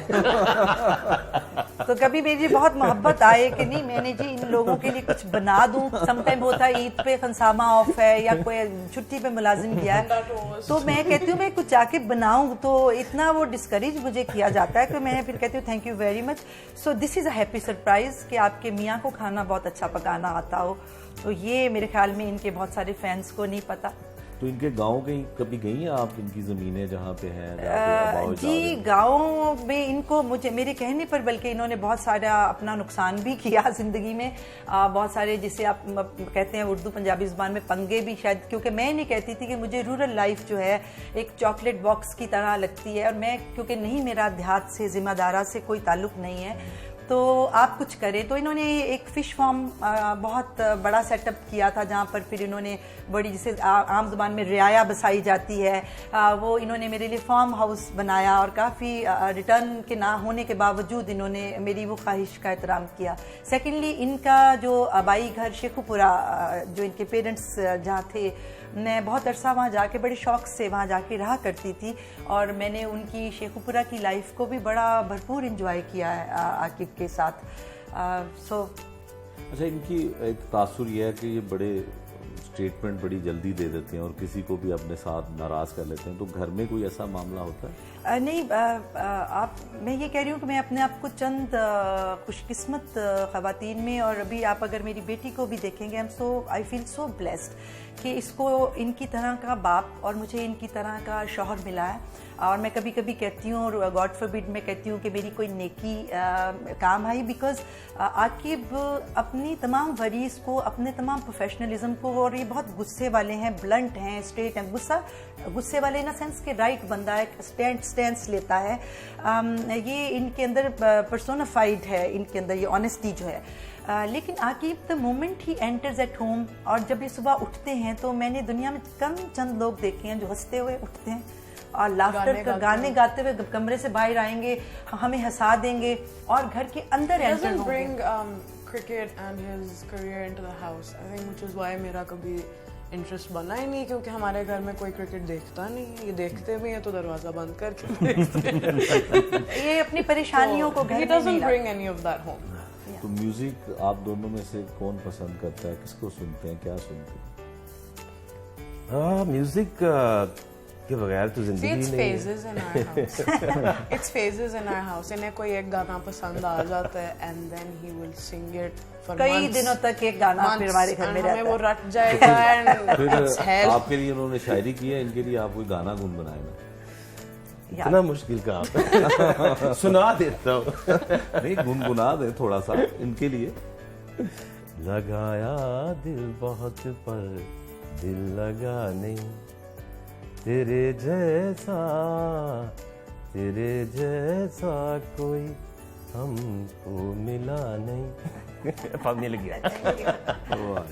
तो कभी मेरी बहुत मोहब्बत आए कि नहीं मैंने जी इन लोगों के लिए कुछ बना दूं। समटाइम होता है ईद पे खनसामा ऑफ है या कोई छुट्टी पे मुलाजिम गया है, तो मैं कहती हूँ मैं कुछ जाके बनाऊँ, तो इतना वो डिस्करेज मुझे किया जाता है कि मैं फिर कहती हूँ thank you very much. So this is a happy surprise कि आपके मियाँ को खाना बहुत अच्छा पकाना आता हो, तो ये मेरे ख्याल में इनके बहुत सारे फैंस को नहीं पता। तो इनके गांव कहीं कभी गई हैं आप, इनकी ज़मीनें जहाँ पे हैं, जहाँ पे अबाव जी जावेद? गाँव में इनको मुझे मेरे कहने पर बल्कि इन्होंने बहुत सारा अपना नुकसान भी किया ज़िंदगी में, बहुत सारे जिसे आप कहते हैं उर्दू पंजाबी ज़बान में पंगे भी शायद, क्योंकि मैं नहीं कहती थी कि मुझे रूरल लाइफ जो है एक चॉकलेट बॉक्स की तरह लगती है, और मैं क्योंकि नहीं मेरा देहात से ज़िम्मेदारा से कोई ताल्लुक़ नहीं है, तो आप कुछ करें। तो इन्होंने एक फ़िश फार्म बहुत बड़ा सेटअप किया था, जहाँ पर फिर इन्होंने बड़ी जिसे आम ज़बान में रियाया बसाई जाती है, वो इन्होंने मेरे लिए फार्म हाउस बनाया, और काफ़ी रिटर्न के ना होने के बावजूद इन्होंने मेरी वो ख्वाहिश का एहतराम किया। सेकेंडली इनका जो आबाई घर शेखुपुरा, जो इनके पेरेंट्स जहाँ थे, मैं बहुत अरसा वहाँ जाके बड़े शौक़ से वहाँ जाके रहा करती थी, और मैंने उनकी शेखुपुरा की लाइफ को भी बड़ा भरपूर इंजॉय किया है आकिब के साथ। सो अच्छा, इनकी एक तासुर ये है कि ये बड़े स्टेटमेंट बड़ी जल्दी दे देते हैं और किसी को भी अपने साथ नाराज़ कर लेते हैं, तो घर में कोई ऐसा मामला होता है? नहीं, मैं ये कह रही हूँ कि मैं अपने आप को चंद खुशकिस्मत ख़वातीन में, और अभी आप अगर मेरी बेटी को भी देखेंगे, आई फील सो ब्लेस्ड कि इसको इनकी तरह का बाप और मुझे इनकी तरह का शौहर मिला है। और मैं कभी कभी कहती हूँ, और गॉड फॉरबिड मैं कहती हूँ कि मेरी कोई नेकी काम आई, बिकॉज आकिब अपनी तमाम वरीज को, अपने तमाम प्रोफेशनलिज्म को, और ये बहुत गुस्से वाले हैं, ब्लंट हैं, स्ट्रेट हैं, गुस्से वाले इन सेंस के राइट बंदा है, स्टैंड्स लेता है, ये इनके अंदर पर्सोनाफाइड है, इनके अंदर ये ऑनेस्टी जो है। लेकिन Aqib the moment he enters at home, और जब ये सुबह उठते हैं, तो मैंने दुनिया में चंद लोग देखे हैं जो हंसते हुए उठते हैं और लाफ्टर का गाने गाते हुए कमरे से बाहर आएंगे, हमें हंसा देंगे और घर के अंदर एंटर होंगे। bring cricket and his career into the house, I think, which is why मेरा कभी इंटरेस्ट बना ही नहीं, क्योंकि हमारे घर में कोई क्रिकेट देखता नहीं है, ये देखते भी हैं तो दरवाजा बंद करके देखते हैं। ये अपनी परेशानियों को घर में नहीं doesn't bring any of that home. तो म्यूजिक आप दोनों में से कौन पसंद करता है, किसको सुनते हैं, क्या सुनते हैं? म्यूजिक के बगैर तो See, जिंदगी it's नहीं है। phases in our house. It's phases in our house. इन्हें कोई एक गाना पसंद आ जाता है and then he will sing it for कई months. दिनों तक एक गाना फिर हमारे घर में and हमें रहता वो है। रट जाएगा and फिर it's hell. आपके लिए उन्होंने शायरी की है, इनके लिए आप कोई गाना गुनगुनाए ना? इतना मुश्किल काम है। सुना देता हूँ। नहीं, गुनगुना दे थोड़ा सा इनके लिए। लगाया दिल बहुत पर दिल लगा नहीं, तेरे जैसा कोई हमको मिला नहीं। अब मिल गया। वाह।